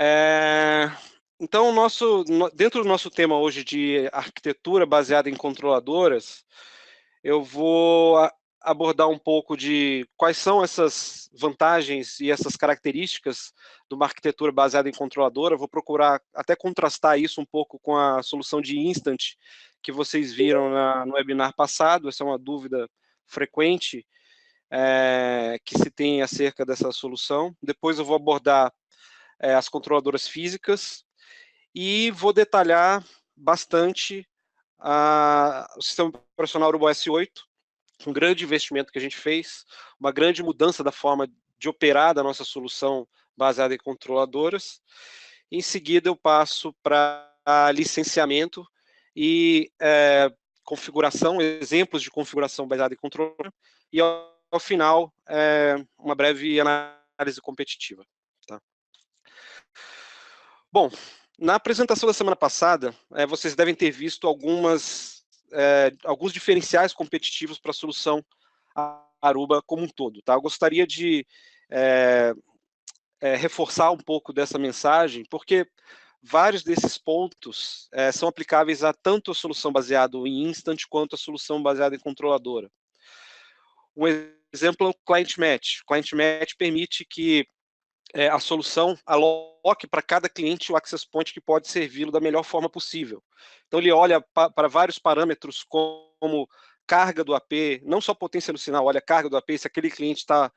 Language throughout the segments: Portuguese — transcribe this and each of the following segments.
É, então, dentro do nosso tema hoje de arquitetura baseada em controladoras, eu vou abordar um pouco de quais são essas vantagens e essas características de uma arquitetura baseada em controladora. Vou procurar até contrastar isso um pouco com a solução de Instant que vocês viram no webinar passado. Essa é uma dúvida frequente que se tem acerca dessa solução. Depois eu vou abordar as controladoras físicas e vou detalhar bastante o sistema operacional UrboS 8, um grande investimento que a gente fez, uma grande mudança da forma de operar da nossa solução baseada em controladoras. Em seguida, eu passo para licenciamento e configuração, exemplos de configuração baseada em controlador, e ao final, uma breve análise competitiva. Tá? Bom, na apresentação da semana passada, vocês devem ter visto alguns diferenciais competitivos para a solução Aruba como um todo. Tá? Eu gostaria de reforçar um pouco dessa mensagem, porque vários desses pontos são aplicáveis a tanto a solução baseada em Instant quanto a solução baseada em controladora. Um exemplo é o Client Match. O Client Match permite que a solução aloque para cada cliente o access point que pode servi-lo da melhor forma possível. Então, ele olha para vários parâmetros como carga do AP, não só potência do sinal, olha a carga do AP, se aquele cliente está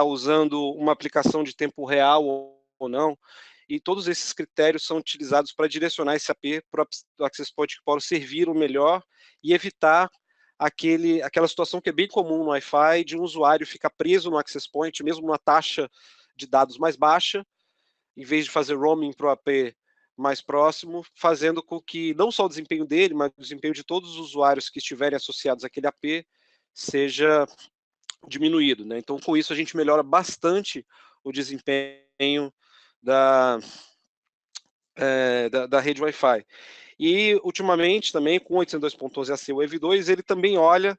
usando uma aplicação de tempo real ou não, e todos esses critérios são utilizados para direcionar esse AP para o access point que pode servir o melhor e evitar aquela situação que é bem comum no Wi-Fi, de um usuário ficar preso no access point, mesmo numa taxa de dados mais baixa, em vez de fazer roaming para o AP mais próximo, fazendo com que não só o desempenho dele, mas o desempenho de todos os usuários que estiverem associados àquele AP seja diminuído. Né? Então, com isso, a gente melhora bastante o desempenho da rede Wi-Fi. E, ultimamente, também, com 802.11 AC Wave 2, ele também olha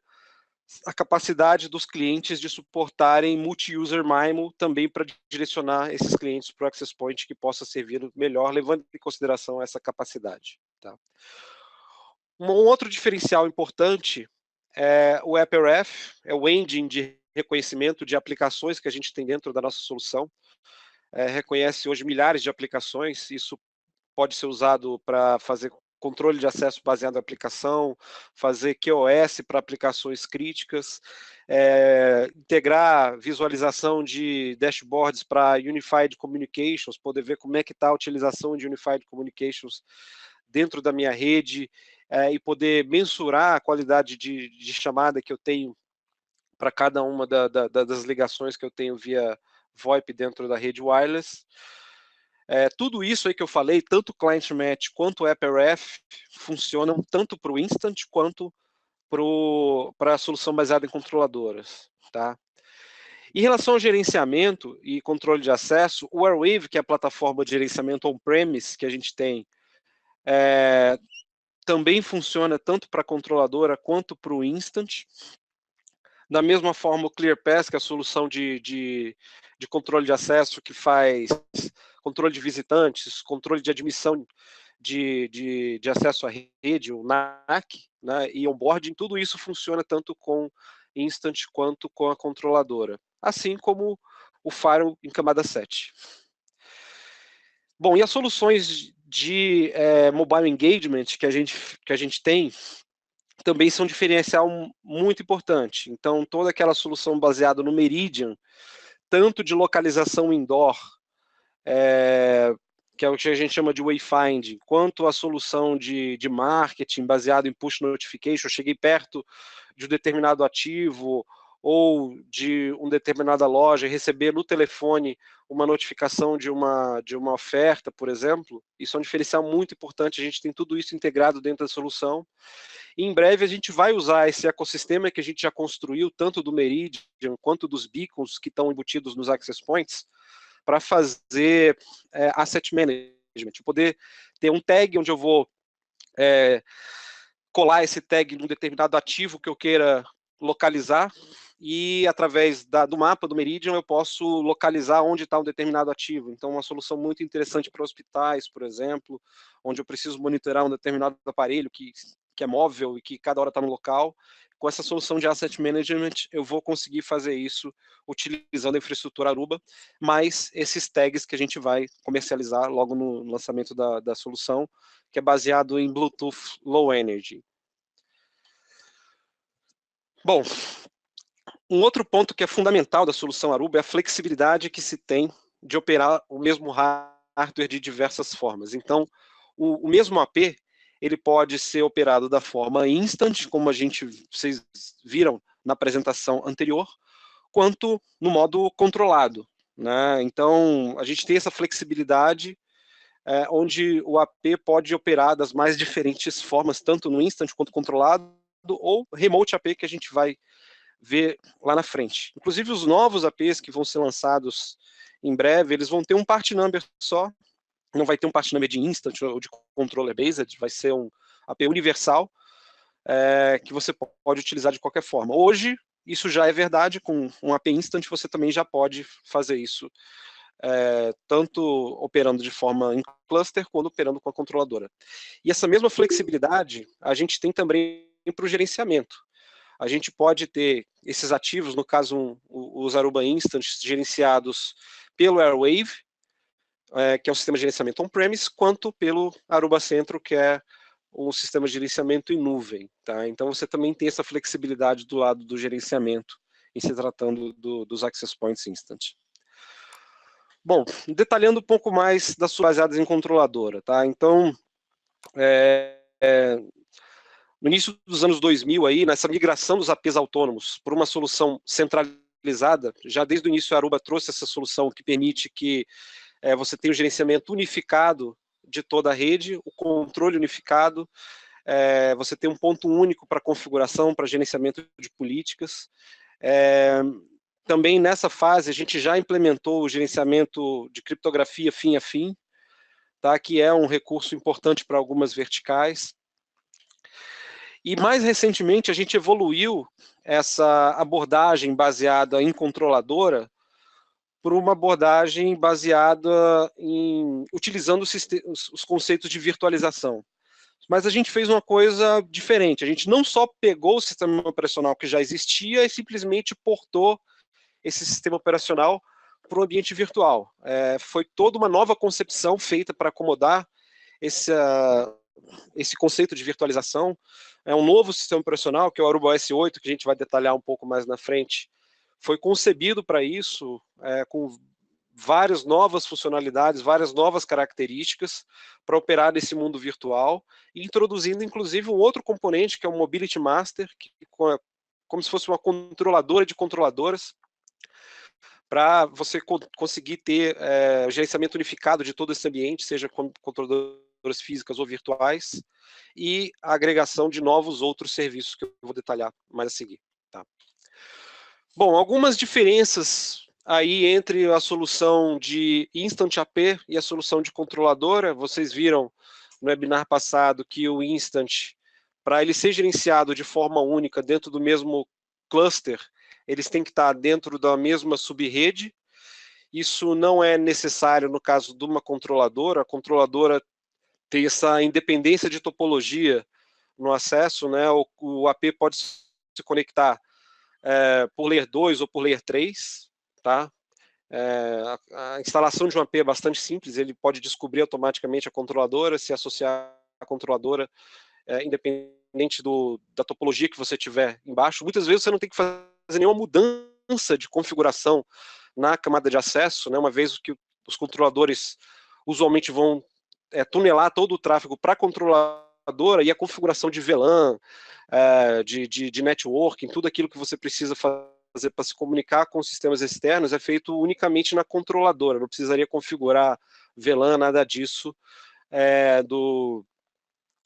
a capacidade dos clientes de suportarem multi-user MIMO também para direcionar esses clientes para o access point que possa servir melhor, levando em consideração essa capacidade. Tá? Um outro diferencial importante é o AppRef, é o engine de reconhecimento de aplicações que a gente tem dentro da nossa solução. Reconhece hoje milhares de aplicações, isso pode ser usado para fazer controle de acesso baseado em aplicação, fazer QoS para aplicações críticas, integrar visualização de dashboards para Unified Communications, poder ver como é que está a utilização de Unified Communications dentro da minha rede e poder mensurar a qualidade de chamada que eu tenho para cada uma das ligações que eu tenho via VoIP dentro da rede wireless. Tudo isso aí que eu falei, tanto o Client Match quanto o AppRef, funcionam tanto para o Instant quanto para a solução baseada em controladoras. Tá? Em relação ao gerenciamento e controle de acesso, o Airwave, que é a plataforma de gerenciamento on-premise que a gente tem, também funciona tanto para a controladora quanto para o Instant. Da mesma forma, o ClearPass, que é a solução de controle de acesso que faz controle de visitantes, controle de admissão de acesso à rede, o NAC, né, e onboarding, tudo isso funciona tanto com Instant quanto com a controladora, assim como o Firewall em camada 7. Bom, e as soluções de mobile engagement que a gente tem também são um diferencial muito importante. Então, toda aquela solução baseada no Meridian, tanto de localização indoor, que é o que a gente chama de wayfinding, quanto a solução de marketing baseado em push notification, eu cheguei perto de um determinado ativo ou de uma determinada loja e receber no telefone uma notificação de uma oferta, por exemplo, isso é um diferencial muito importante, a gente tem tudo isso integrado dentro da solução. E em breve a gente vai usar esse ecossistema que a gente já construiu, tanto do Meridian quanto dos beacons que estão embutidos nos access points, para fazer asset management, poder ter um tag onde eu vou colar esse tag num determinado ativo que eu queira localizar, e através do mapa do Meridian eu posso localizar onde está um determinado ativo. Então, uma solução muito interessante para hospitais, por exemplo, onde eu preciso monitorar um determinado aparelho que é móvel e que cada hora está no local. Com essa solução de Asset Management, eu vou conseguir fazer isso utilizando a infraestrutura Aruba, mais esses tags que a gente vai comercializar logo no lançamento da solução, que é baseado em Bluetooth Low Energy. Bom, um outro ponto que é fundamental da solução Aruba é a flexibilidade que se tem de operar o mesmo hardware de diversas formas. Então, o mesmo AP, ele pode ser operado da forma instant, como vocês viram na apresentação anterior, quanto no modo controlado, né? Então, a gente tem essa flexibilidade onde o AP pode operar das mais diferentes formas, tanto no instant quanto controlado, ou remote AP, que a gente vai ver lá na frente. Inclusive, os novos APs que vão ser lançados em breve, eles vão ter um part number só, não vai ter um part number de instant ou de controller based, vai ser um AP universal, que você pode utilizar de qualquer forma. Hoje, isso já é verdade, com um AP instant você também já pode fazer isso, tanto operando de forma em cluster, quanto operando com a controladora. E essa mesma flexibilidade a gente tem também para o gerenciamento. A gente pode ter esses ativos, no caso os Aruba Instants, gerenciados pelo Airwave, que é um sistema de gerenciamento on-premise, quanto pelo Aruba Centro, que é um sistema de gerenciamento em nuvem. Tá? Então você também tem essa flexibilidade do lado do gerenciamento, em se tratando dos Access Points Instant. Bom, detalhando um pouco mais das suas baseadas em controladora. Tá? Então, no início dos anos 2000, aí, nessa migração dos APs autônomos por uma solução centralizada, já desde o início a Aruba trouxe essa solução que permite que você tenha o gerenciamento unificado de toda a rede, o controle unificado, você tem um ponto único para configuração, para gerenciamento de políticas. Também nessa fase a gente já implementou o gerenciamento de criptografia fim a fim, tá, que é um recurso importante para algumas verticais. E mais recentemente a gente evoluiu essa abordagem baseada em controladora por uma abordagem baseada em utilizando os conceitos de virtualização. Mas a gente fez uma coisa diferente. A gente não só pegou o sistema operacional que já existia e simplesmente portou esse sistema operacional para o ambiente virtual. Foi toda uma nova concepção feita para acomodar esse conceito de virtualização. É um novo sistema operacional, que é o Aruba OS 8, que a gente vai detalhar um pouco mais na frente. Foi concebido para isso, com várias novas funcionalidades, várias novas características para operar nesse mundo virtual, e introduzindo inclusive um outro componente, que é o Mobility Master, que como se fosse uma controladora de controladoras, para você conseguir ter gerenciamento unificado de todo esse ambiente, seja com controladoras físicas ou virtuais, e a agregação de novos outros serviços que eu vou detalhar mais a seguir. Tá? Bom, algumas diferenças aí entre a solução de Instant AP e a solução de controladora. Vocês viram no webinar passado que o Instant, para ele ser gerenciado de forma única dentro do mesmo cluster, eles têm que estar dentro da mesma subrede. Isso não é necessário no caso de uma controladora. A controladora tem essa independência de topologia no acesso, né? O AP pode se conectar por Layer 2 ou por Layer 3, tá? A instalação de um AP é bastante simples, ele pode descobrir automaticamente a controladora, se associar à controladora, independente da topologia que você tiver embaixo. Muitas vezes você não tem que fazer nenhuma mudança de configuração na camada de acesso, né? Uma vez que os controladores usualmente vão tunelar todo o tráfego para a controladora, e a configuração de VLAN, de networking, tudo aquilo que você precisa fazer para se comunicar com sistemas externos é feito unicamente na controladora, não precisaria configurar VLAN, nada disso,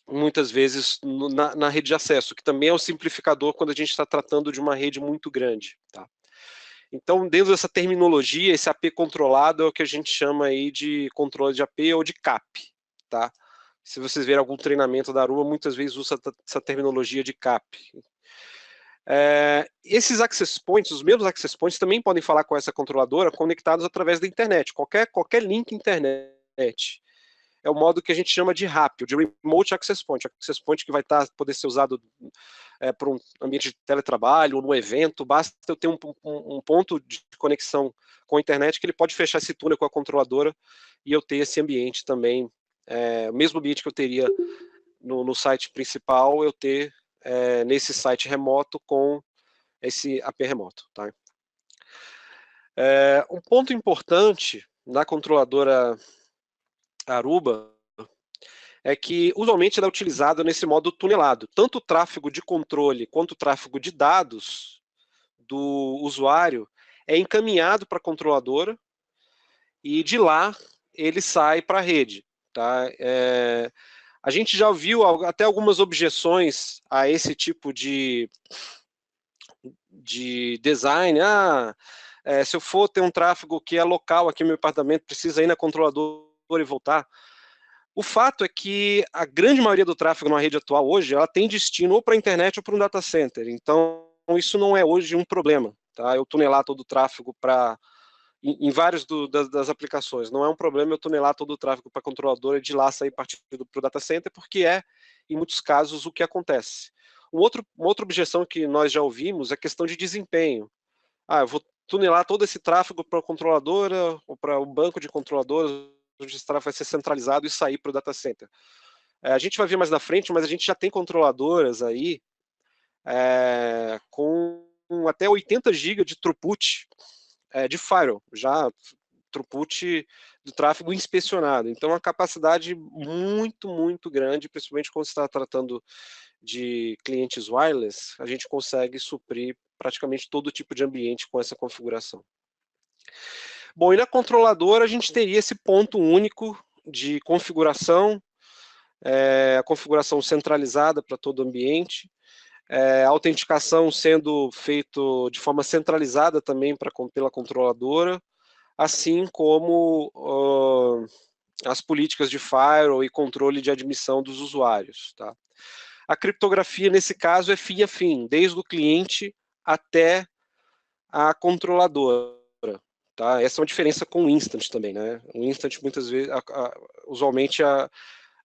muitas vezes na rede de acesso, que também é um simplificador quando a gente está tratando de uma rede muito grande. Tá? Então, dentro dessa terminologia, esse AP controlado é o que a gente chama aí de controle de AP ou de CAP. Tá? Se vocês verem algum treinamento da Aruba, muitas vezes usa essa terminologia de CAP. Esses access points, os mesmos access points, também podem falar com essa controladora conectados através da internet, qualquer link internet. É o modo que a gente chama de RAP, de Remote Access Point que vai poder ser usado para um ambiente de teletrabalho ou num evento. Basta eu ter um ponto de conexão com a internet que ele pode fechar esse túnel com a controladora e eu ter esse ambiente também, o mesmo ambiente que eu teria no site principal, eu ter nesse site remoto com esse AP remoto. Tá? Um ponto importante na controladora Aruba é que usualmente ela é utilizada nesse modo tunelado. Tanto o tráfego de controle quanto o tráfego de dados do usuário é encaminhado para a controladora e de lá ele sai para a rede. Tá? A gente já ouviu até algumas objeções a esse tipo de design. Se eu for ter um tráfego que é local aqui no meu apartamento, precisa ir na controladora e voltar. O fato é que a grande maioria do tráfego na rede atual hoje, ela tem destino ou para a internet ou para um data center. Então, isso não é hoje um problema. Tá? Eu tunelar todo o tráfego em várias das aplicações. Não é um problema eu tunelar todo o tráfego para a controladora e de lá sair partido para o data center, porque em muitos casos, o que acontece. Uma outra objeção que nós já ouvimos é a questão de desempenho. Eu vou tunelar todo esse tráfego para a controladora ou para o banco de controladoras, onde esse tráfego vai ser centralizado e sair para o data center. A gente vai ver mais na frente, mas a gente já tem controladoras aí com até 80 GB de throughput de firewall, já throughput do tráfego inspecionado. Então, uma capacidade muito, muito grande, principalmente quando você está tratando de clientes wireless, a gente consegue suprir praticamente todo tipo de ambiente com essa configuração. Bom, e na controladora a gente teria esse ponto único de configuração, a configuração centralizada para todo o ambiente, a autenticação sendo feito de forma centralizada também pela controladora, assim como as políticas de firewall e controle de admissão dos usuários. Tá? A criptografia, nesse caso, é fim a fim, desde o cliente até a controladora. Tá? Essa é uma diferença com o Instant também. Né? O Instant, muitas vezes, usualmente,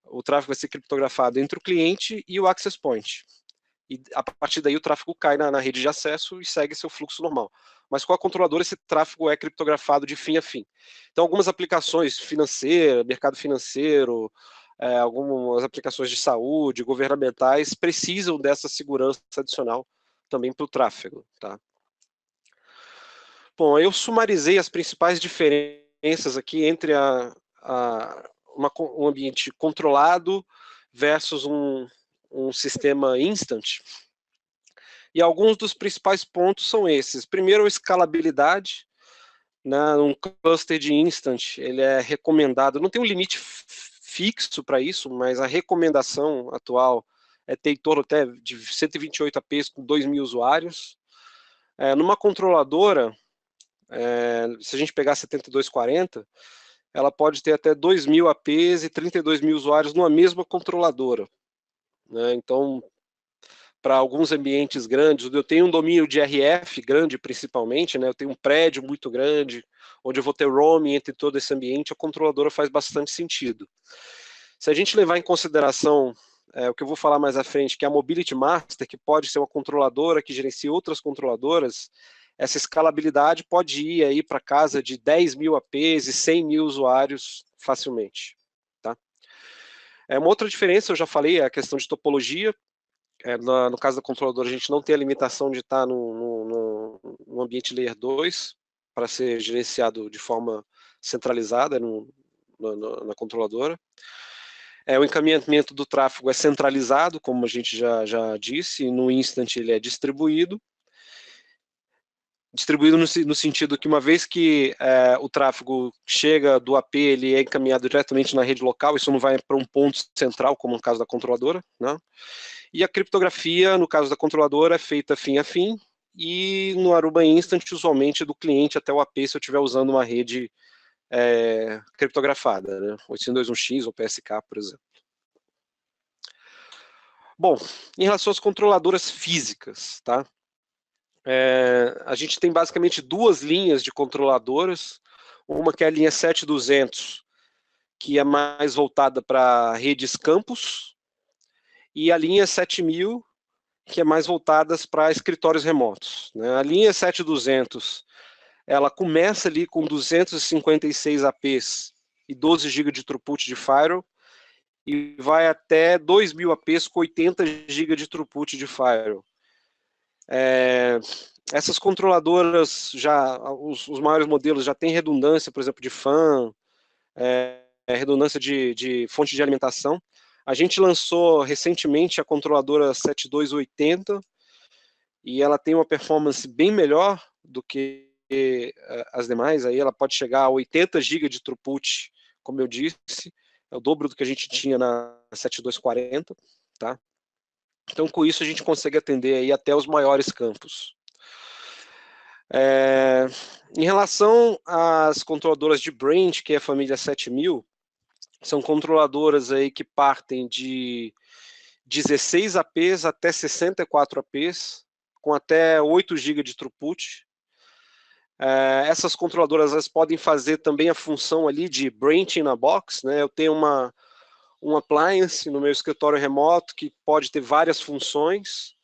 o tráfego vai ser criptografado entre o cliente e o access point. E a partir daí o tráfego cai na rede de acesso e segue seu fluxo normal. Mas com a controladora esse tráfego é criptografado de fim a fim. Então algumas aplicações financeiras, mercado financeiro, algumas aplicações de saúde, governamentais, precisam dessa segurança adicional também para o tráfego. Tá? Bom, eu sumarizei as principais diferenças aqui entre um ambiente controlado versus um sistema instant. E alguns dos principais pontos são esses. Primeiro, a escalabilidade. Um cluster de instant, ele é recomendado, não tem um limite fixo para isso, mas a recomendação atual é ter em torno até de 128 APs com 2.000 usuários. Numa controladora, se a gente pegar 7240, ela pode ter até 2.000 APs e 32.000 usuários numa mesma controladora. Né? Então, para alguns ambientes grandes, eu tenho um domínio de RF grande principalmente, né? Eu tenho um prédio muito grande, onde eu vou ter roaming entre todo esse ambiente, a controladora faz bastante sentido. Se a gente levar em consideração o que eu vou falar mais à frente, que é a Mobility Master, que pode ser uma controladora que gerencia outras controladoras, essa escalabilidade pode ir aí para casa de 10.000 APs e 100.000 usuários facilmente. Tá? Uma outra diferença, eu já falei, é a questão de topologia. No caso da controladora, a gente não tem a limitação de estar no ambiente Layer 2 para ser gerenciado de forma centralizada na controladora. O encaminhamento do tráfego é centralizado, como a gente já disse, e no Instant ele é distribuído. Distribuído no sentido que uma vez que o tráfego chega do AP, ele é encaminhado diretamente na rede local, isso não vai para um ponto central, como no caso da controladora, né? E a criptografia, no caso da controladora, é feita fim a fim, e no Aruba Instant, usualmente do cliente até o AP, se eu estiver usando uma rede criptografada, né? 821x ou PSK, por exemplo. Bom, em relação às controladoras físicas, tá? A gente tem basicamente duas linhas de controladoras, uma que é a linha 7200, que é mais voltada para redes campus, e a linha 7000, que é mais voltada para escritórios remotos, né? A linha 7200, ela começa ali com 256 APs e 12 GB de throughput de firewall, e vai até 2.000 APs com 80 GB de throughput de firewall. Essas controladoras, os maiores modelos já têm redundância, por exemplo, de fan, redundância de fonte de alimentação. A gente lançou recentemente a controladora 7280, e ela tem uma performance bem melhor do que as demais. Aí ela pode chegar a 80 GB de throughput, como eu disse, é o dobro do que a gente tinha na 7240, tá? Então, com isso, a gente consegue atender aí até os maiores campos. Em relação às controladoras de Branch, que é a família 7000, são controladoras aí que partem de 16 APs até 64 APs, com até 8 GB de throughput. Essas controladoras elas podem fazer também a função ali de branching na box, né? Eu tenho um appliance no meu escritório remoto que pode ter várias funções.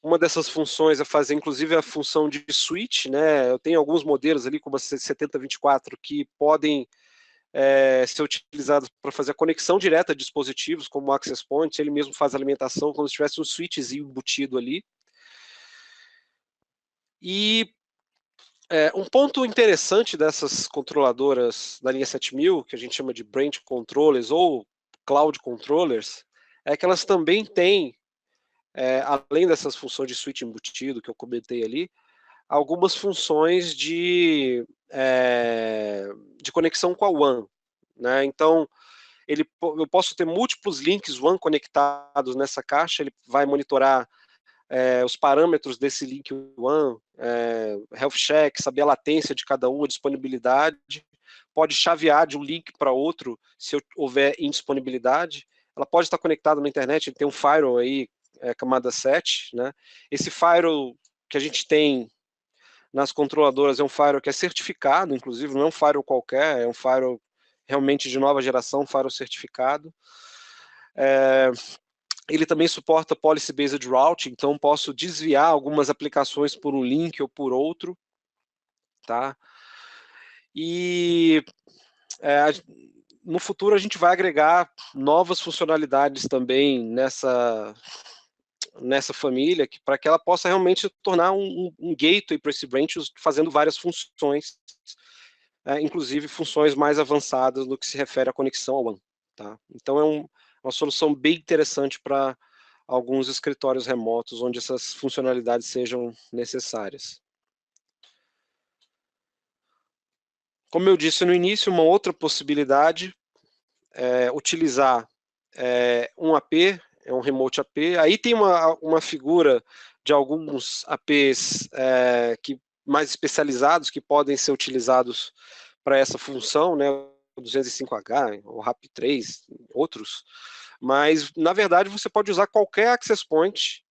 Uma dessas funções é fazer, inclusive, a função de switch, né? Eu tenho alguns modelos ali, como a 7024, que podem ser utilizados para fazer a conexão direta de dispositivos, como o Access Point, ele mesmo faz a alimentação como se tivesse um switchzinho embutido ali. E um ponto interessante dessas controladoras da linha 7000, que a gente chama de Branch Controllers ou Cloud Controllers, é que elas também têm, além dessas funções de switch embutido que eu comentei ali, algumas funções de conexão com a WAN, né? Então, eu posso ter múltiplos links WAN conectados nessa caixa, ele vai monitorar os parâmetros desse link WAN, health check, saber a latência de cada um, a disponibilidade, pode chavear de um link para outro se houver indisponibilidade. Ela pode estar conectada na internet, tem um firewall aí, camada 7, né? Esse firewall que a gente tem nas controladoras é um firewall que é certificado, inclusive, não é um firewall qualquer, é um firewall realmente de nova geração, um firewall certificado. Ele também suporta Policy Based Routing, então posso desviar algumas aplicações por um link ou por outro, tá? E no futuro a gente vai agregar novas funcionalidades também nessa família, para que ela possa realmente tornar um gateway para esse branch, fazendo várias funções, inclusive funções mais avançadas no que se refere à conexão ao WAN, tá? Então é uma solução bem interessante para alguns escritórios remotos onde essas funcionalidades sejam necessárias. Como eu disse no início, uma outra possibilidade é utilizar um AP, um remote AP. Aí tem uma figura de alguns APs mais especializados que podem ser utilizados para essa função, né? O 205H, o RAP3, outros. Mas, na verdade, você pode usar qualquer access point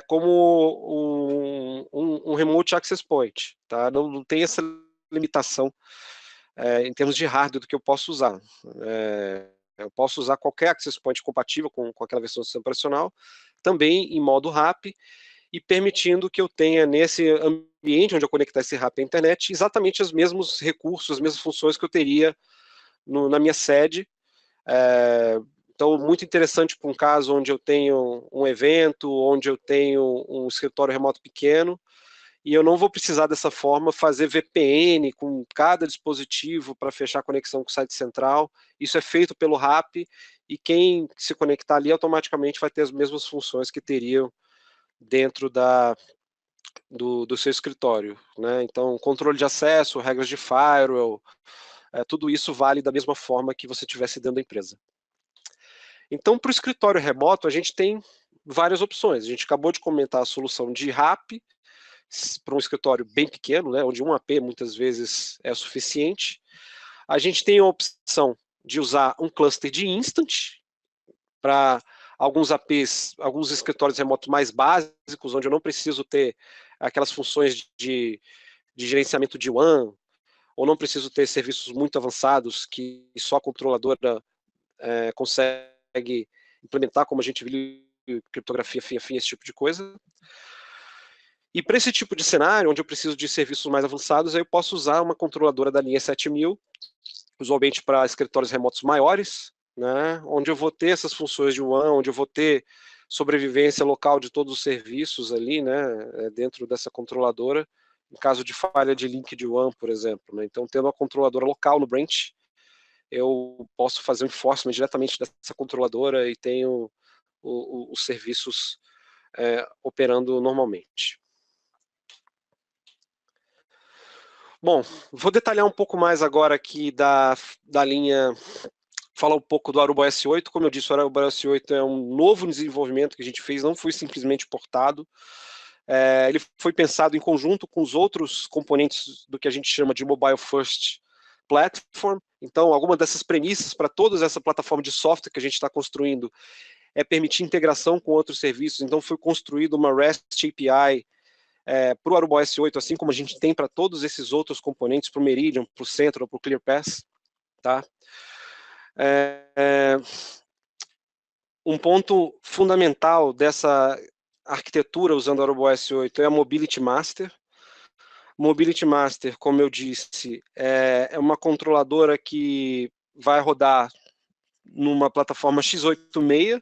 como um remote access point, tá? Não tem essa limitação em termos de hardware do que eu posso usar. Eu posso usar qualquer access point compatível com aquela versão do sistema operacional, também em modo RAP, e permitindo que eu tenha nesse ambiente onde eu conectar esse RAP à internet exatamente os mesmos recursos, as mesmas funções que eu teria na minha sede. Então, muito interessante para um caso onde eu tenho um evento, onde eu tenho um escritório remoto pequeno, e eu não vou precisar dessa forma fazer VPN com cada dispositivo para fechar a conexão com o site central. Isso é feito pelo RAP, e quem se conectar ali automaticamente vai ter as mesmas funções que teriam dentro do seu escritório, né? Então, controle de acesso, regras de firewall, tudo isso vale da mesma forma que você tivesse dentro da empresa. Então, para o escritório remoto, a gente tem várias opções. A gente acabou de comentar a solução de RAP, para um escritório bem pequeno, né, onde um AP muitas vezes é suficiente. A gente tem a opção de usar um cluster de Instant para alguns APs, alguns escritórios remotos mais básicos, onde eu não preciso ter aquelas funções de gerenciamento de WAN, ou não preciso ter serviços muito avançados que só a controladora consegue implementar, como a gente viu, criptografia fim, esse tipo de coisa. E para esse tipo de cenário, onde eu preciso de serviços mais avançados, aí eu posso usar uma controladora da linha 7000, usualmente para escritórios remotos maiores, né, onde eu vou ter essas funções de WAN, onde eu vou ter sobrevivência local de todos os serviços ali, né, dentro dessa controladora, em caso de falha de link de WAN, por exemplo. Né? Então, tendo uma controladora local no branch, eu posso fazer um enforcement diretamente dessa controladora e tenho os serviços operando normalmente. Bom, vou detalhar um pouco mais agora aqui da linha, falar um pouco do Aruba OS 8. Como eu disse, o Aruba OS 8 é um novo desenvolvimento que a gente fez, não foi simplesmente portado. Ele foi pensado em conjunto com os outros componentes do que a gente chama de Mobile First Platform. Então, alguma dessas premissas para toda essa plataforma de software que a gente está construindo é permitir integração com outros serviços. Então, foi construída uma REST API para o Aruba OS 8, assim como a gente tem para todos esses outros componentes, para o Meridian, para o Central, para o ClearPass. Tá? Um ponto fundamental dessa arquitetura usando o Aruba OS 8 é a Mobility Master. Mobility Master, como eu disse, é uma controladora que vai rodar numa plataforma x86,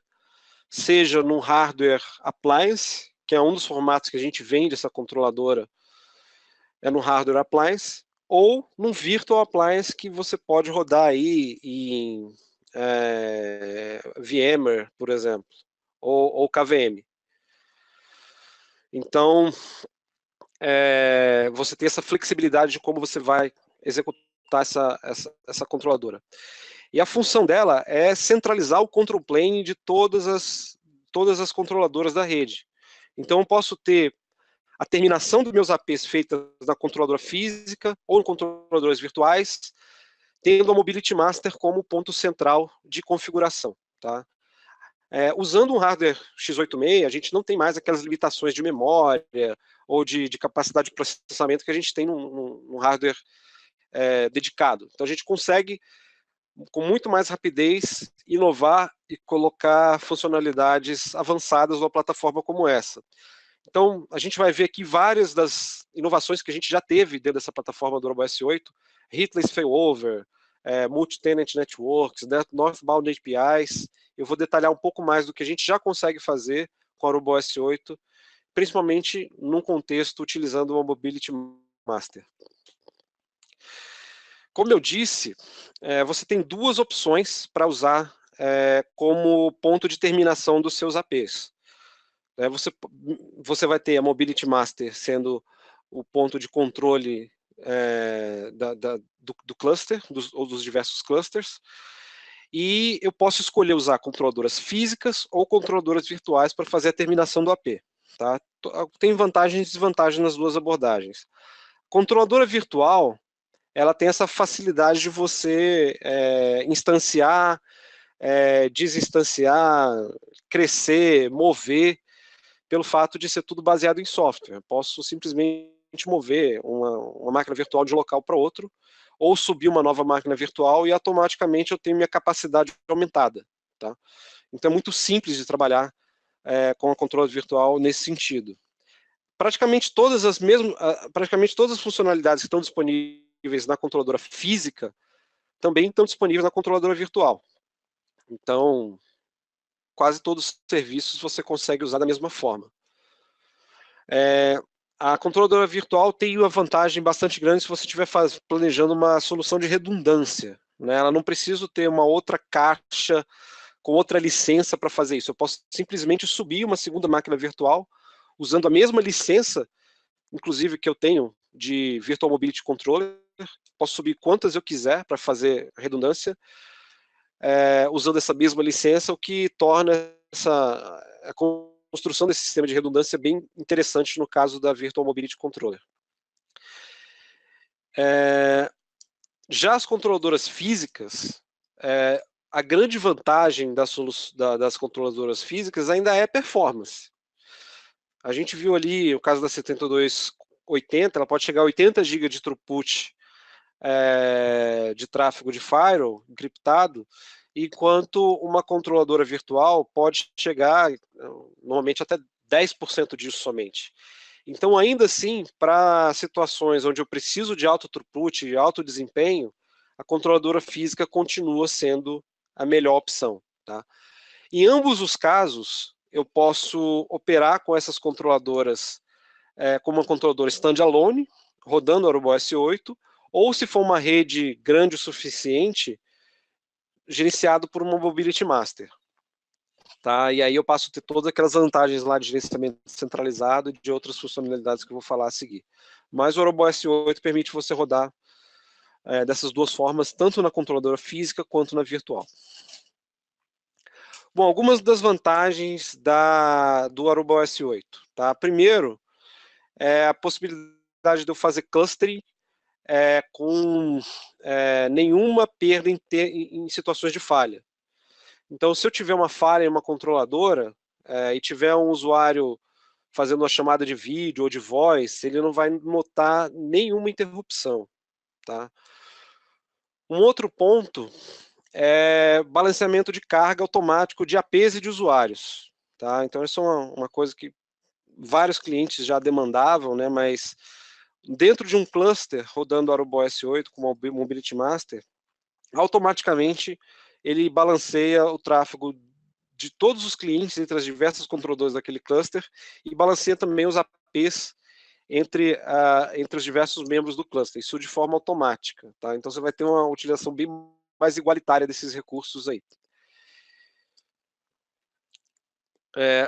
seja num hardware appliance, que é um dos formatos que a gente vende essa controladora, é no hardware appliance, ou num virtual appliance que você pode rodar aí em VMware, por exemplo, ou KVM. Então, você tem essa flexibilidade de como você vai executar essa controladora. E a função dela é centralizar o control plane de todas as controladoras da rede. Então, eu posso ter a terminação dos meus APs feitas na controladora física ou em controladoras virtuais, tendo a Mobility Master como ponto central de configuração. Tá? Usando um hardware x86, a gente não tem mais aquelas limitações de memória ou de capacidade de processamento que a gente tem num hardware dedicado. Então, a gente consegue, com muito mais rapidez, inovar e colocar funcionalidades avançadas numa plataforma como essa. Então, a gente vai ver aqui várias das inovações que a gente já teve dentro dessa plataforma do Aruba OS 8, hitless failover, multi-tenant networks, northbound APIs. Eu vou detalhar um pouco mais do que a gente já consegue fazer com o Aruba OS 8, principalmente num contexto utilizando uma Mobility Master. Como eu disse, você tem duas opções para usar como ponto de terminação dos seus APs. Você vai ter a Mobility Master sendo o ponto de controle do cluster, ou dos diversos clusters, e eu posso escolher usar controladoras físicas ou controladoras virtuais para fazer a terminação do AP. Tá? Tem vantagens e desvantagens nas duas abordagens. Controladora virtual, ela tem essa facilidade de você instanciar, desinstanciar, crescer, mover, pelo fato de ser tudo baseado em software. Eu posso simplesmente mover uma máquina virtual de um local para outro, ou subir uma nova máquina virtual e automaticamente eu tenho minha capacidade aumentada. Tá? Então é muito simples de trabalhar com a controladora virtual nesse sentido. Praticamente todas as funcionalidades que estão disponíveis na controladora física também estão disponíveis na controladora virtual. Então, quase todos os serviços você consegue usar da mesma forma. A controladora virtual tem uma vantagem bastante grande se você estiver planejando uma solução de redundância. Né? Ela não precisa ter uma outra caixa com outra licença para fazer isso. Eu posso simplesmente subir uma segunda máquina virtual usando a mesma licença, inclusive que eu tenho de Virtual Mobility Controller. Posso subir quantas eu quiser para fazer redundância, usando essa mesma licença, o que torna a construção desse sistema de redundância bem interessante no caso da Virtual Mobility Controller. Já as controladoras físicas, a grande vantagem das controladoras físicas ainda é performance. A gente viu ali o caso da 7280, ela pode chegar a 80 GB de throughput de tráfego de firewall encriptado, enquanto uma controladora virtual pode chegar, normalmente, até 10% disso somente. Então, ainda assim, para situações onde eu preciso de alto throughput e alto desempenho, a controladora física continua sendo a melhor opção. Tá? Em ambos os casos, eu posso operar com essas controladoras como uma controladora standalone, rodando o Aruba OS 8, ou se for uma rede grande o suficiente, gerenciado por uma Mobility Master. Tá? E aí eu passo a ter todas aquelas vantagens lá de gerenciamento centralizado e de outras funcionalidades que eu vou falar a seguir. Mas o Aruba OS 8 permite você rodar dessas duas formas, tanto na controladora física quanto na virtual. Bom, algumas das vantagens do Aruba OS 8. Tá? Primeiro, é a possibilidade de eu fazer clustering com nenhuma perda em situações de falha. Então, se eu tiver uma falha em uma controladora e tiver um usuário fazendo uma chamada de vídeo ou de voz, ele não vai notar nenhuma interrupção. Tá? Um outro ponto é balanceamento de carga automático de APs e de usuários. Tá? Então, isso é uma coisa que vários clientes já demandavam, né, mas dentro de um cluster rodando Aruba OS 8 com o Mobility Master, automaticamente ele balanceia o tráfego de todos os clientes entre as diversas controladoras daquele cluster e balanceia também os APs entre os diversos membros do cluster, isso de forma automática. Tá? Então você vai ter uma utilização bem mais igualitária desses recursos aí.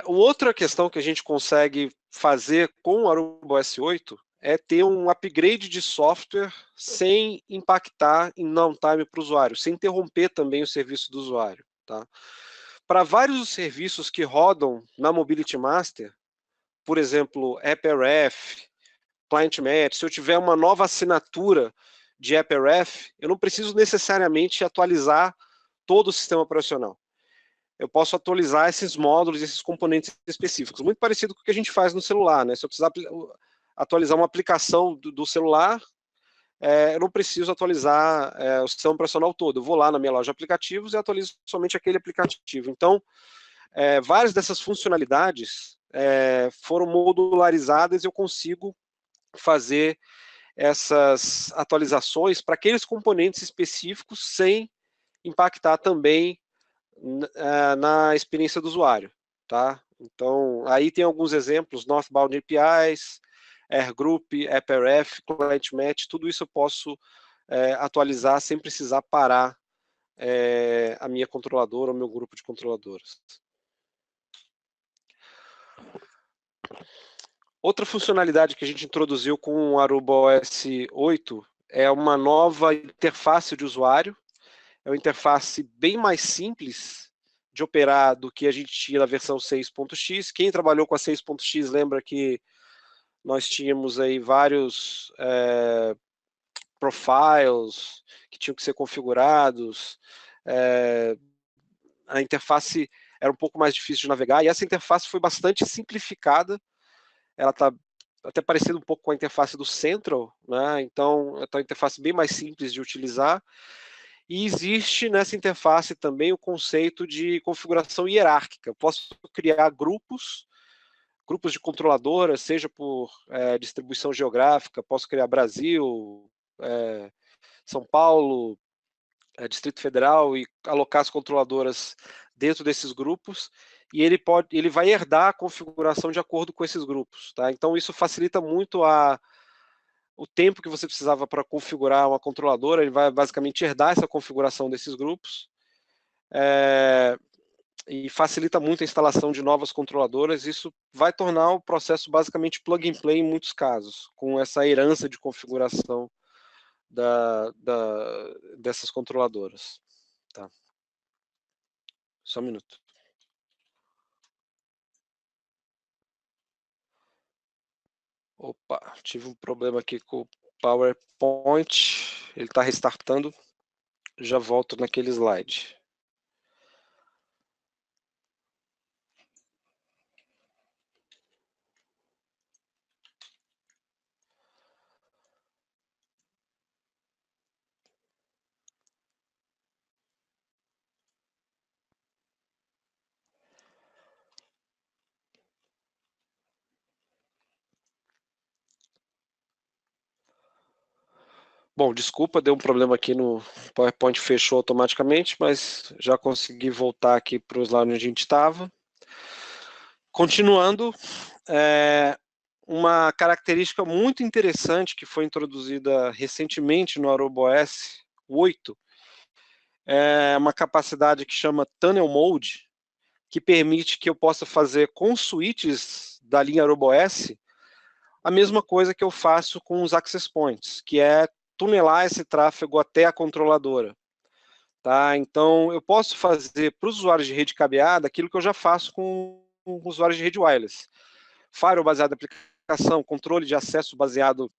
Outra questão que a gente consegue fazer com o Aruba OS 8 é ter um upgrade de software sem impactar em downtime para o usuário, sem interromper também o serviço do usuário. Tá? Para vários dos serviços que rodam na Mobility Master, por exemplo, AppRef, ClientMatch, se eu tiver uma nova assinatura de AppRef, eu não preciso necessariamente atualizar todo o sistema operacional. Eu posso atualizar esses módulos, esses componentes específicos. Muito parecido com o que a gente faz no celular, né? Se eu precisar atualizar uma aplicação do celular, eu não preciso atualizar o sistema operacional todo. Eu vou lá na minha loja de aplicativos e atualizo somente aquele aplicativo. Então, várias dessas funcionalidades foram modularizadas e eu consigo fazer essas atualizações para aqueles componentes específicos sem impactar também na experiência do usuário, tá? Então, aí tem alguns exemplos, Northbound APIs, AirGroup, AppRef, ClientMatch, tudo isso eu posso atualizar sem precisar parar a minha controladora ou meu grupo de controladoras. Outra funcionalidade que a gente introduziu com o Aruba OS 8 é uma nova interface de usuário. É uma interface bem mais simples de operar do que a gente tinha na versão 6.x. Quem trabalhou com a 6.x lembra que nós tínhamos aí vários profiles que tinham que ser configurados. A interface era um pouco mais difícil de navegar, e essa interface foi bastante simplificada. Ela está até parecendo um pouco com a interface do Central, né? Então, é uma interface bem mais simples de utilizar. E existe nessa interface também o conceito de configuração hierárquica. Eu posso criar grupos de controladoras, seja por distribuição geográfica, posso criar Brasil, São Paulo, Distrito Federal, e alocar as controladoras dentro desses grupos, e ele vai herdar a configuração de acordo com esses grupos. Tá? Então isso facilita muito o tempo que você precisava para configurar uma controladora. Ele vai basicamente herdar essa configuração desses grupos e facilita muito a instalação de novas controladoras. Isso vai tornar o processo basicamente plug and play em muitos casos, com essa herança de configuração dessas controladoras. Tá. Só um minuto. Opa, tive um problema aqui com o PowerPoint. Ele está restartando. Já volto naquele slide. Bom, desculpa, deu um problema aqui no PowerPoint, fechou automaticamente, mas já consegui voltar aqui para o slide onde a gente estava. Continuando, uma característica muito interessante que foi introduzida recentemente no ArubOS 8 é uma capacidade que chama Tunnel Mode, que permite que eu possa fazer com switches da linha ArubOS a mesma coisa que eu faço com os access points, que é tunelar esse tráfego até a controladora. Tá? Então, eu posso fazer para os usuários de rede cabeada aquilo que eu já faço com usuários de rede wireless. Firewall baseado em aplicação, controle de acesso baseado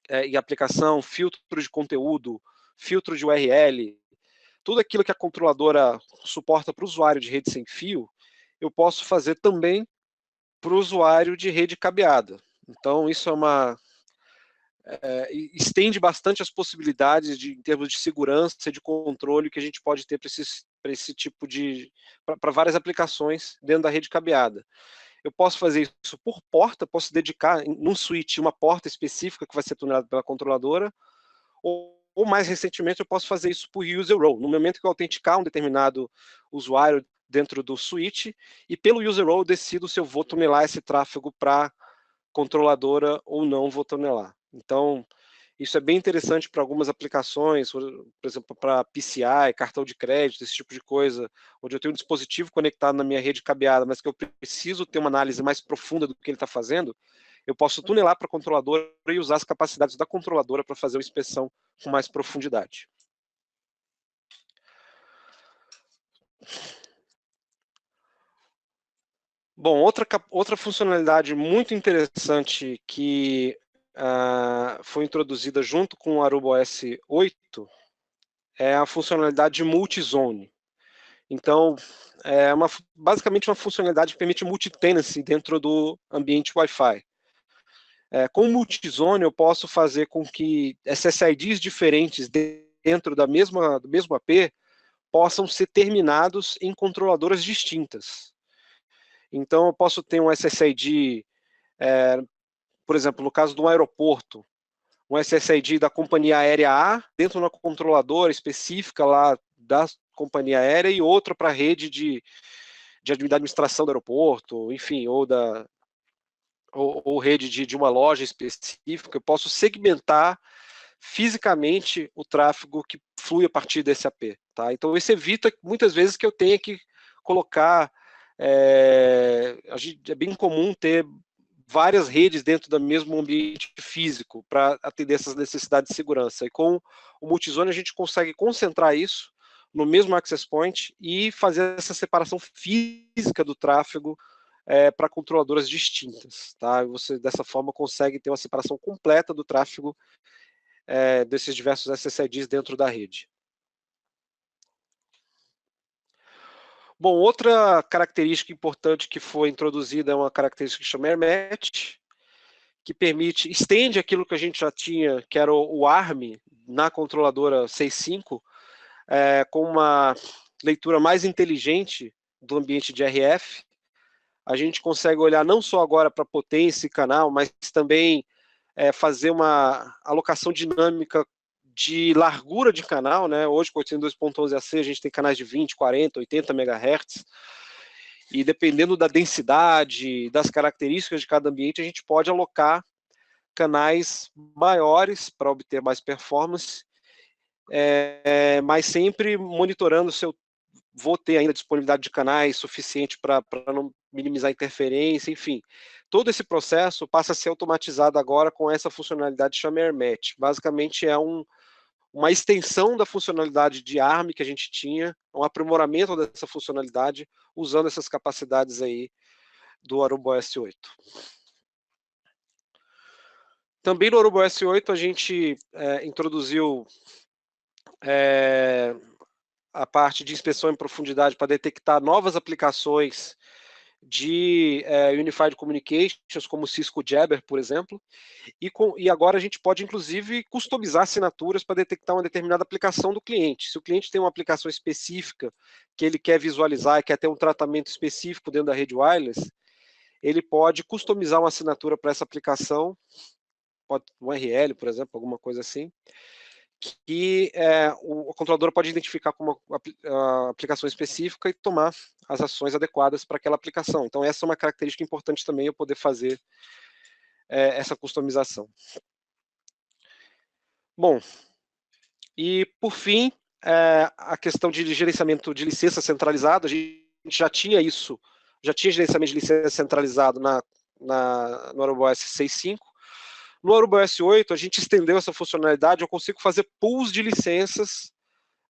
em aplicação, filtro de conteúdo, filtro de URL, tudo aquilo que a controladora suporta para o usuário de rede sem fio, eu posso fazer também para o usuário de rede cabeada. Então, isso estende bastante as possibilidades em termos de segurança e de controle que a gente pode ter para esse tipo de, para várias aplicações dentro da rede cabeada. Eu posso fazer isso por porta, posso dedicar num switch uma porta específica que vai ser tunelada pela controladora, ou mais recentemente eu posso fazer isso por user role, no momento que eu autenticar um determinado usuário dentro do switch, e pelo user role eu decido se eu vou tunelar esse tráfego para controladora ou não vou tunelar. Então, isso é bem interessante para algumas aplicações, por exemplo, para PCI, cartão de crédito, esse tipo de coisa, onde eu tenho um dispositivo conectado na minha rede cabeada, mas que eu preciso ter uma análise mais profunda do que ele está fazendo, eu posso tunelar para a controladora e usar as capacidades da controladora para fazer uma inspeção com mais profundidade. Bom, outra funcionalidade muito interessante que foi introduzida junto com o ArubOS 8 é a funcionalidade de multizone. Então, basicamente uma funcionalidade que permite multi-tenancy dentro do ambiente Wi-Fi. Com o multizone, eu posso fazer com que SSIDs diferentes dentro do mesmo AP possam ser terminados em controladoras distintas. Então, eu posso ter um SSID, por exemplo, no caso de um aeroporto, um SSID da companhia aérea A, dentro de uma controladora específica lá da companhia aérea, e outra para a rede de administração do aeroporto, enfim, ou rede de uma loja específica. Eu posso segmentar fisicamente o tráfego que flui a partir desse AP. Tá? Então, isso evita muitas vezes que eu tenha que colocar. É bem comum ter várias redes dentro do mesmo ambiente físico para atender essas necessidades de segurança. E com o multizone a gente consegue concentrar isso no mesmo access point e fazer essa separação física do tráfego para controladoras distintas. Tá? Você, dessa forma, consegue ter uma separação completa do tráfego desses diversos SSIDs dentro da rede. Bom, outra característica importante que foi introduzida é uma característica que chama AirMatch, que estende aquilo que a gente já tinha, que era o ARM na controladora 6.5, com uma leitura mais inteligente do ambiente de RF. A gente consegue olhar não só agora para potência e canal, mas também fazer uma alocação dinâmica de largura de canal, né? Hoje, com 802.11ac, a gente tem canais de 20, 40, 80 MHz, e dependendo da densidade, das características de cada ambiente, a gente pode alocar canais maiores para obter mais performance, mas sempre monitorando se eu vou ter ainda disponibilidade de canais suficiente para não minimizar interferência, enfim. Todo esse processo passa a ser automatizado agora com essa funcionalidade que chama AirMatch. Basicamente é uma extensão da funcionalidade de ARM que a gente tinha, um aprimoramento dessa funcionalidade, usando essas capacidades aí do ArubOS 8. Também no ArubOS 8 a gente introduziu a parte de inspeção em profundidade para detectar novas aplicações de Unified Communications, como o Cisco Jabber, por exemplo, e agora a gente pode, inclusive, customizar assinaturas para detectar uma determinada aplicação do cliente. Se o cliente tem uma aplicação específica que ele quer visualizar e quer ter um tratamento específico dentro da rede wireless, ele pode customizar uma assinatura para essa aplicação, pode um URL, por exemplo, alguma coisa assim, que a controladora pode identificar como uma aplicação específica e tomar as ações adequadas para aquela aplicação. Então, essa é uma característica importante também, eu poder fazer essa customização. Bom, e por fim, a questão de gerenciamento de licença centralizado, a gente já tinha isso, já tinha gerenciamento de licença centralizado no ArborOS 6.5. No ArborOS 8, a gente estendeu essa funcionalidade, eu consigo fazer pools de licenças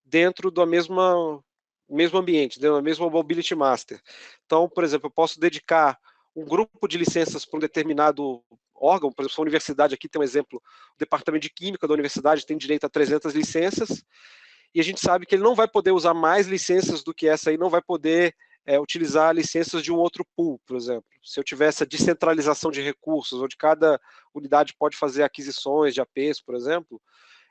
dentro do mesmo ambiente, dentro do mesmo Mobility Master. Então, por exemplo, eu posso dedicar um grupo de licenças para um determinado órgão, por exemplo, a universidade aqui tem um exemplo, o departamento de química da universidade tem direito a 300 licenças, e a gente sabe que ele não vai poder usar mais licenças do que essa aí, não vai poder utilizar licenças de um outro pool, por exemplo. Se eu tiver essa descentralização de recursos, onde cada unidade pode fazer aquisições de APs, por exemplo,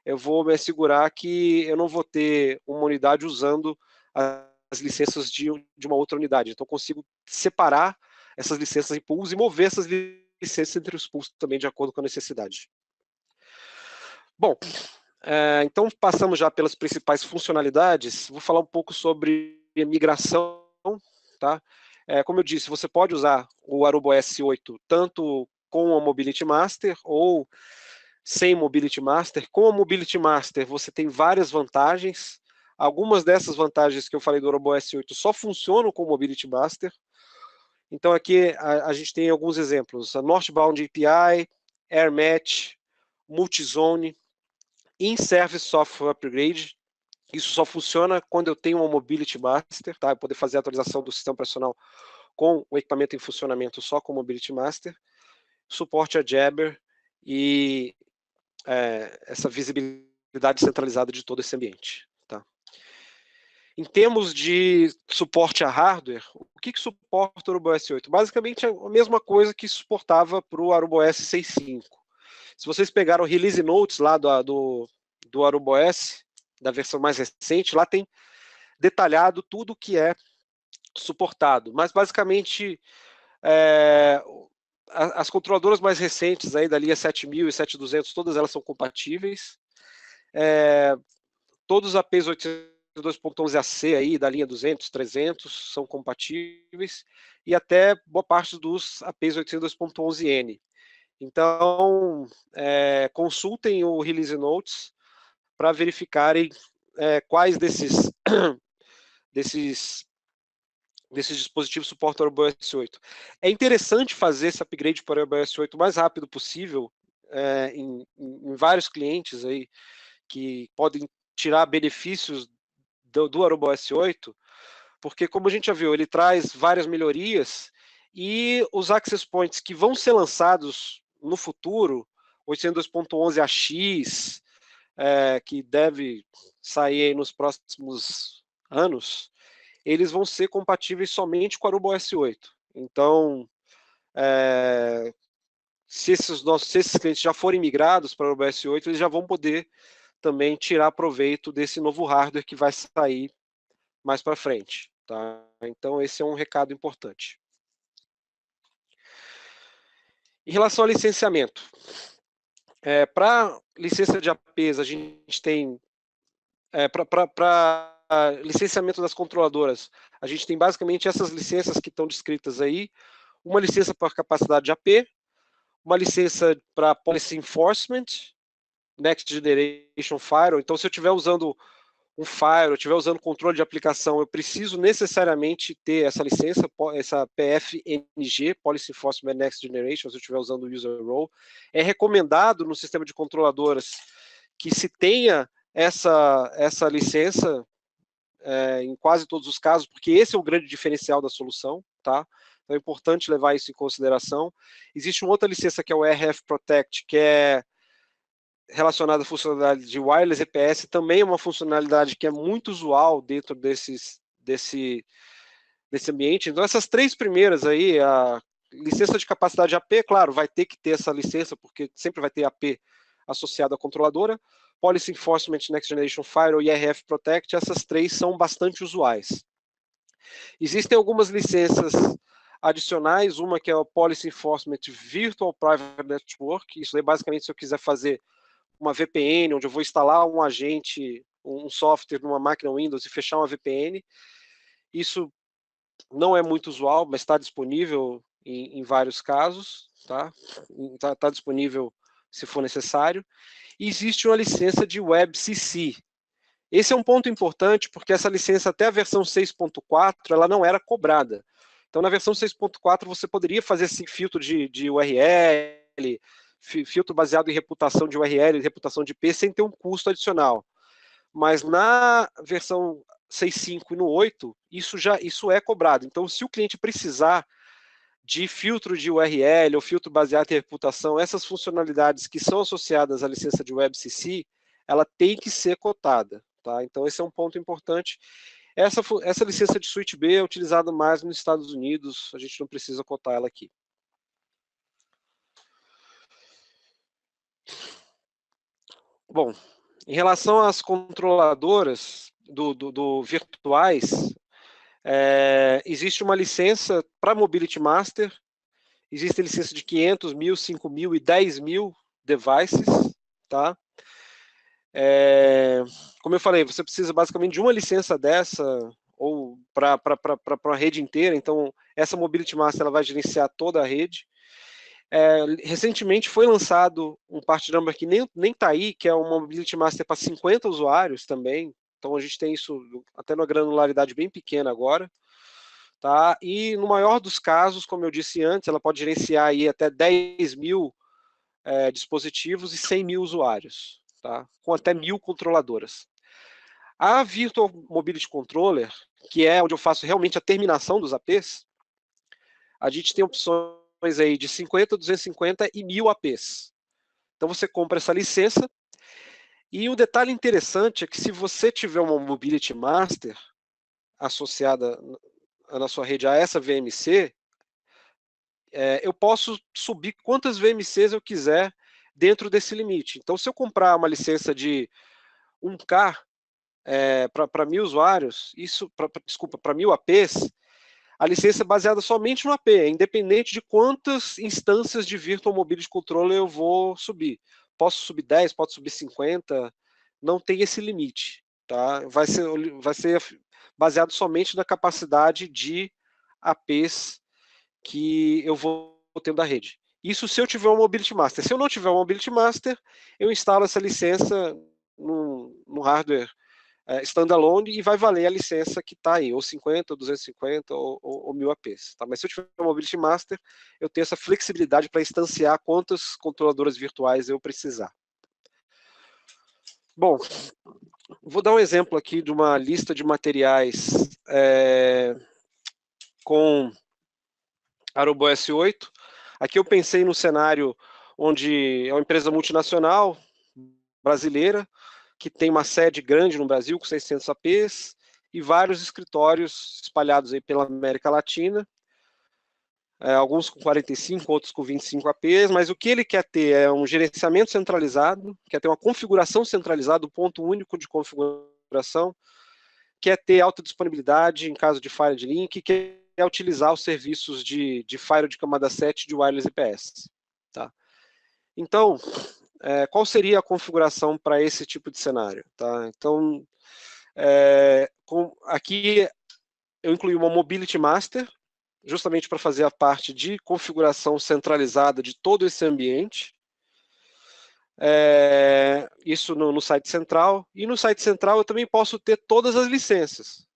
eu vou me assegurar que eu não vou ter uma unidade usando as licenças de uma outra unidade. Então, eu consigo separar essas licenças em pools e mover essas licenças entre os pools também de acordo com a necessidade. Bom, então passamos já pelas principais funcionalidades. Vou falar um pouco sobre migração, tá? Como eu disse, você pode usar o ArborOS 8 tanto com a Mobility Master ou sem Mobility Master. Com a Mobility Master, você tem várias vantagens. Algumas dessas vantagens que eu falei do ArborOS 8 só funcionam com o Mobility Master. Então, aqui a gente tem alguns exemplos. A Northbound API, AirMatch, Multizone, In-Service Software Upgrade. Isso só funciona quando eu tenho uma Mobility Master, tá? Eu poder fazer a atualização do sistema operacional com o equipamento em funcionamento só com o Mobility Master. Suporte a Jabber e essa visibilidade centralizada de todo esse ambiente. Tá? Em termos de suporte a hardware, o que suporta o ArborOS 8? Basicamente a mesma coisa que suportava para o ArborOS 6.5. Se vocês pegaram o Release Notes lá do ArborOS, da versão mais recente, lá tem detalhado tudo que é suportado. Mas basicamente as controladoras mais recentes aí da linha 7000 e 7200, todas elas são compatíveis. Todos os APs 82.11ac aí da linha 200, 300 são compatíveis e até boa parte dos APs 82.11n. Então, consultem o Release Notes para verificarem quais desses dispositivos suportam o ArborOS 8. É interessante fazer esse upgrade para o ArborOS 8 o mais rápido possível em vários clientes aí que podem tirar benefícios do ArborOS 8, porque, como a gente já viu, ele traz várias melhorias e os access points que vão ser lançados no futuro, 802.11ax, que deve sair nos próximos anos, eles vão ser compatíveis somente com o ArborOS 8. Então, se esses clientes já forem migrados para o ArborOS 8, eles já vão poder também tirar proveito desse novo hardware que vai sair mais para frente. Tá? Então, esse é um recado importante. Em relação ao licenciamento, para licença de APs, a gente tem, para licenciamento das controladoras, a gente tem basicamente essas licenças que estão descritas aí, uma licença para capacidade de AP, uma licença para Policy Enforcement, Next Generation Firewall. Então, se eu estiver usando um firewall, estiver usando controle de aplicação, eu preciso necessariamente ter essa licença, essa PFNG, Policy Enforcement Next Generation, se eu estiver usando o User Role. É recomendado no sistema de controladoras que se tenha essa licença em quase todos os casos, porque esse é o grande diferencial da solução, tá? Então é importante levar isso em consideração. Existe uma outra licença que é o RF Protect, que é relacionada à funcionalidade de Wireless EPS, também é uma funcionalidade que é muito usual dentro desse ambiente. Então essas três primeiras aí, a licença de capacidade AP, claro, vai ter que ter essa licença, porque sempre vai ter AP associado à controladora. Policy Enforcement Next Generation Firewall e RF Protect, essas três são bastante usuais. Existem algumas licenças adicionais, uma que é o Policy Enforcement Virtual Private Network, isso é basicamente se eu quiser fazer uma VPN, onde eu vou instalar um agente, um software numa máquina Windows e fechar uma VPN. Isso não é muito usual, mas está disponível em vários casos, tá? Tá disponível se for necessário. E existe uma licença de WebCC. Esse é um ponto importante, porque essa licença, até a versão 6.4, ela não era cobrada. Então, na versão 6.4, você poderia fazer esse filtro de URL, filtro baseado em reputação de URL, reputação de IP, sem ter um custo adicional. Mas na versão 6.5 e no 8, isso é cobrado. Então, se o cliente precisar de filtro de URL ou filtro baseado em reputação, essas funcionalidades que são associadas à licença de WebCC, ela tem que ser cotada. Tá? Então, esse é um ponto importante. Essa licença de Suite B é utilizada mais nos Estados Unidos, a gente não precisa cotar ela aqui. Bom, em relação às controladoras do virtuais, existe uma licença para Mobility Master, existe licença de 500, 1.000, 5.000 e 10.000 devices, tá? Como eu falei, você precisa basicamente de uma licença dessa, ou para a rede inteira, então essa Mobility Master ela vai gerenciar toda a rede. Recentemente foi lançado um part number que nem está aí, que é uma Mobility Master para 50 usuários também, então a gente tem isso até numa granularidade bem pequena agora. Tá? E no maior dos casos, como eu disse antes, ela pode gerenciar aí até 10.000 dispositivos e 100.000 usuários, tá? Com até 1.000 controladoras. A Virtual Mobility Controller, que é onde eu faço realmente a terminação dos APs, a gente tem opções aí de 50, 250 e 1.000 APs. Então você compra essa licença, e o detalhe interessante é que se você tiver uma Mobility Master associada na sua rede a essa VMC, eu posso subir quantas VMCs eu quiser dentro desse limite. Então, se eu comprar uma licença de 1K para 1.000 usuários, para 1.000 APs, a licença é baseada somente no AP, independente de quantas instâncias de Virtual Mobility Controller eu vou subir. Posso subir 10, posso subir 50, não tem esse limite. Tá? Vai ser baseado somente na capacidade de APs que eu vou ter da rede. Isso se eu tiver um Mobility Master. Se eu não tiver um Mobility Master, eu instalo essa licença no hardware standalone e vai valer a licença que está aí, ou 50, ou 250, ou 1.000 APs. Tá? Mas se eu tiver um Mobility Master, eu tenho essa flexibilidade para instanciar quantas controladoras virtuais eu precisar. Bom, vou dar um exemplo aqui de uma lista de materiais com AroboS 8. Aqui eu pensei no cenário onde é uma empresa multinacional brasileira, que tem uma sede grande no Brasil, com 600 APs, e vários escritórios espalhados aí pela América Latina, alguns com 45, outros com 25 APs, mas o que ele quer ter é um gerenciamento centralizado, quer ter uma configuração centralizada, um ponto único de configuração, quer ter alta disponibilidade em caso de falha de link, quer utilizar os serviços de firewall de camada 7 de wireless IPS. Tá? Então, qual seria a configuração para esse tipo de cenário? Tá? Então, aqui eu incluí uma Mobility Master, justamente para fazer a parte de configuração centralizada de todo esse ambiente. Isso no site central. E no site central eu também posso ter todas as licenças.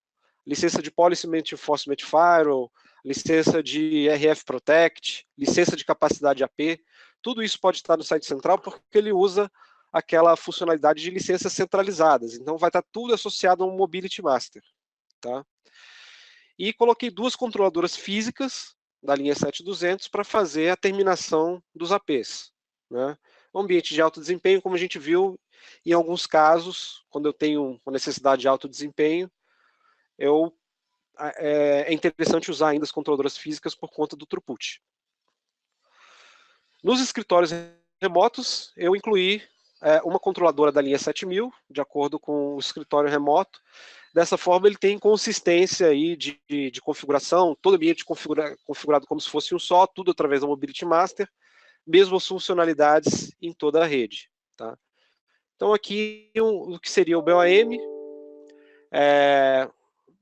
Licença de Policy Enforcement Firewall, licença de RF Protect, licença de capacidade AP. Tudo isso pode estar no site central porque ele usa aquela funcionalidade de licenças centralizadas. Então vai estar tudo associado a um Mobility Master. Tá? E coloquei duas controladoras físicas da linha 7200 para fazer a terminação dos APs. Né? Ambiente de alto desempenho, como a gente viu, em alguns casos, quando eu tenho uma necessidade de alto desempenho, é interessante usar ainda as controladoras físicas por conta do throughput. Nos escritórios remotos, eu incluí uma controladora da linha 7000, de acordo com o escritório remoto. Dessa forma, ele tem consistência aí de configuração, todo ambiente configurado como se fosse um só, tudo através da Mobility Master, mesmas funcionalidades em toda a rede. Tá? Então, aqui, o que seria o BOM,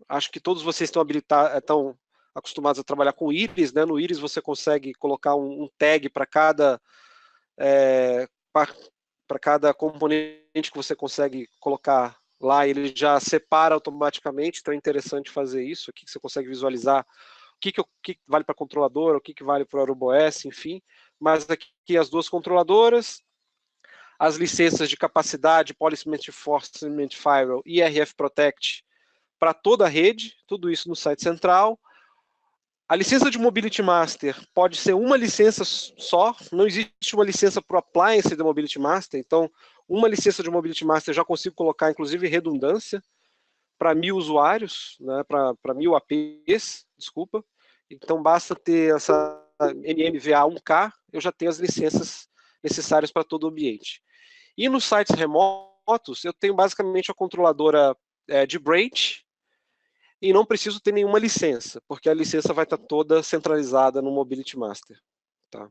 acho que todos vocês estão acostumados a trabalhar com Iris, né? No Iris você consegue colocar um tag para cada componente que você consegue colocar lá, ele já separa automaticamente, então é interessante fazer isso, aqui você consegue visualizar o que vale para a controladora, o que vale para o AruboS, enfim, mas aqui as duas controladoras, as licenças de capacidade, Policy Enforcement Firewall e RF Protect para toda a rede, tudo isso no site central. A licença de Mobility Master pode ser uma licença só, não existe uma licença para o appliance da Mobility Master, então uma licença de Mobility Master eu já consigo colocar, inclusive, redundância para 1000 usuários, né, para 1000 APs, desculpa. Então basta ter essa NMVA 1K, eu já tenho as licenças necessárias para todo o ambiente. E nos sites remotos, eu tenho basicamente a controladora de branch, e não preciso ter nenhuma licença, porque a licença vai estar toda centralizada no Mobility Master. Tá?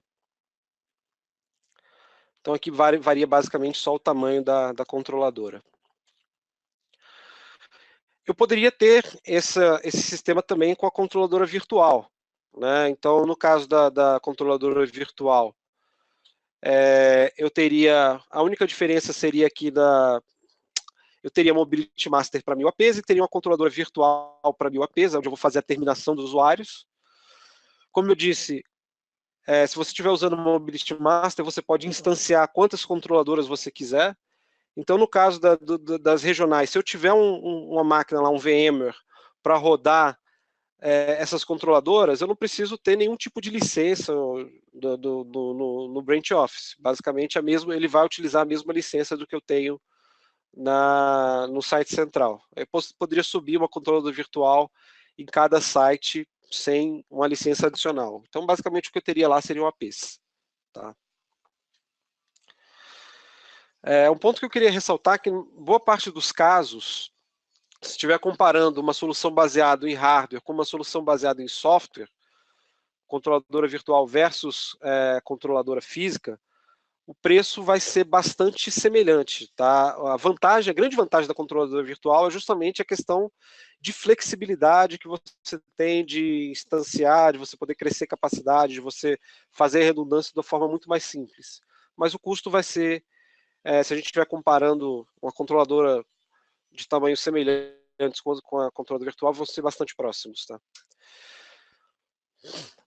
Então aqui varia basicamente só o tamanho da controladora. Eu poderia ter esse sistema também com a controladora virtual. Né? Então, no caso da controladora virtual, eu teria, a única diferença seria aqui eu teria Mobility Master para 1000 APs e teria uma controladora virtual para 1000 APs, onde eu vou fazer a terminação dos usuários. Como eu disse, se você estiver usando o Mobility Master, você pode instanciar quantas controladoras você quiser. Então, no caso das regionais, se eu tiver uma máquina lá, um VMware, para rodar essas controladoras, eu não preciso ter nenhum tipo de licença no Branch Office. Basicamente, ele vai utilizar a mesma licença do que eu tenho no site central. Eu poderia subir uma controladora virtual em cada site sem uma licença adicional. Então, basicamente, o que eu teria lá seriam APs. Tá? Um ponto que eu queria ressaltar é que, em boa parte dos casos, se estiver comparando uma solução baseada em hardware com uma solução baseada em software, controladora virtual versus controladora física, o preço vai ser bastante semelhante. Tá? A grande vantagem da controladora virtual é justamente a questão de flexibilidade que você tem de instanciar, de você poder crescer capacidade, de você fazer redundância de uma forma muito mais simples. Mas o custo vai ser, se a gente estiver comparando uma controladora de tamanho semelhante com a controladora virtual, vão ser bastante próximos. Tá?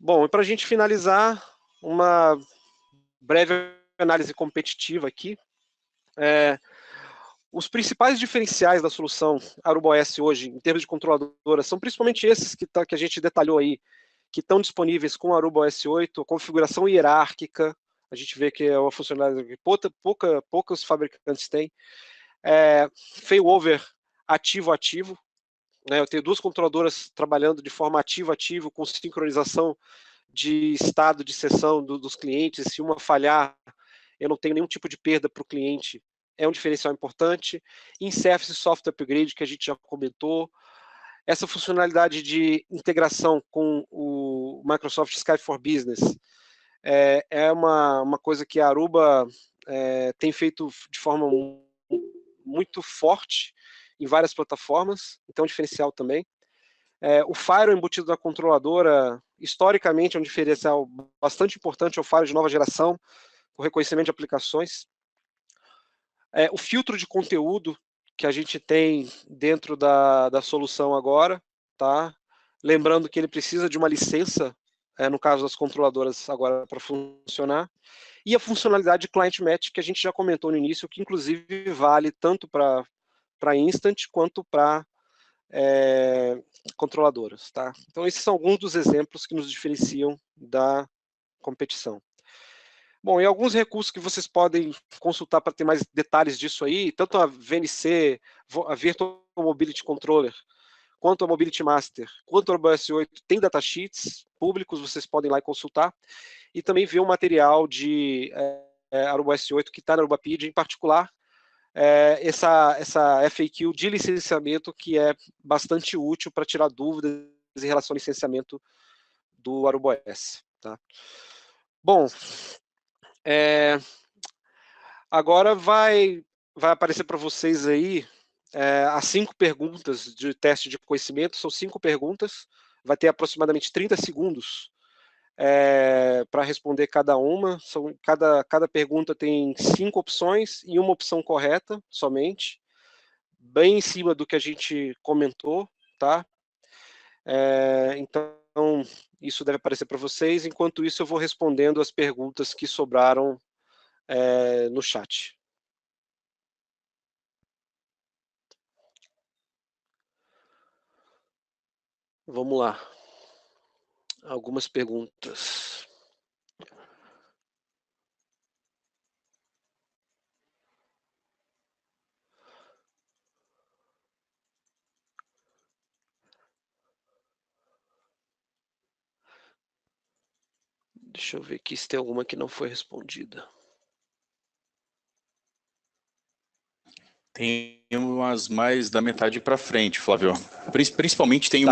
Bom, e para a gente finalizar, uma breve análise competitiva aqui. Os principais diferenciais da solução AruboS hoje, em termos de controladora, são principalmente esses que a gente detalhou aí, que estão disponíveis com o AruboS 8, a configuração hierárquica, a gente vê que é uma funcionalidade que poucos fabricantes têm. Failover ativo-ativo, né? Eu tenho duas controladoras trabalhando de forma ativo-ativo, com sincronização de estado de sessão dos clientes. Se uma falhar, eu não tenho nenhum tipo de perda para o cliente, é um diferencial importante. In-Service Software Upgrade, que a gente já comentou. Essa funcionalidade de integração com o Microsoft Skype for Business é uma coisa que a Aruba tem feito de forma muito forte em várias plataformas, então é um diferencial também. O Firewall embutido na controladora, historicamente, é um diferencial bastante importante, é o Firewall de nova geração, o reconhecimento de aplicações. O filtro de conteúdo que a gente tem dentro da solução agora, tá? Lembrando que ele precisa de uma licença, no caso das controladoras agora, para funcionar. E a funcionalidade de Client Match, que a gente já comentou no início, que inclusive vale tanto para Instant quanto para controladoras. Tá? Então, esses são alguns dos exemplos que nos diferenciam da competição. Bom, e alguns recursos que vocês podem consultar para ter mais detalhes disso aí, tanto a VNC, a Virtual Mobility Controller, quanto a Mobility Master, quanto a AruboS 8, tem datasheets públicos, vocês podem ir lá e consultar, e também ver o material de AruboS 8 que está na Arubapedia, em particular, essa FAQ de licenciamento, que é bastante útil para tirar dúvidas em relação ao licenciamento do AruboS. Tá? Bom, agora vai vai aparecer para vocês aí as 5 perguntas de teste de conhecimento, são 5 perguntas, vai ter aproximadamente 30 segundos para responder cada uma. Cada pergunta tem 5 opções e uma opção correta somente, bem em cima do que a gente comentou, tá? Então, isso deve aparecer para vocês. Enquanto isso, eu vou respondendo as perguntas que sobraram no chat. Vamos lá. Algumas perguntas. Deixa eu ver aqui se tem alguma que não foi respondida. Tem umas mais da metade para frente, Flávio. Principalmente tem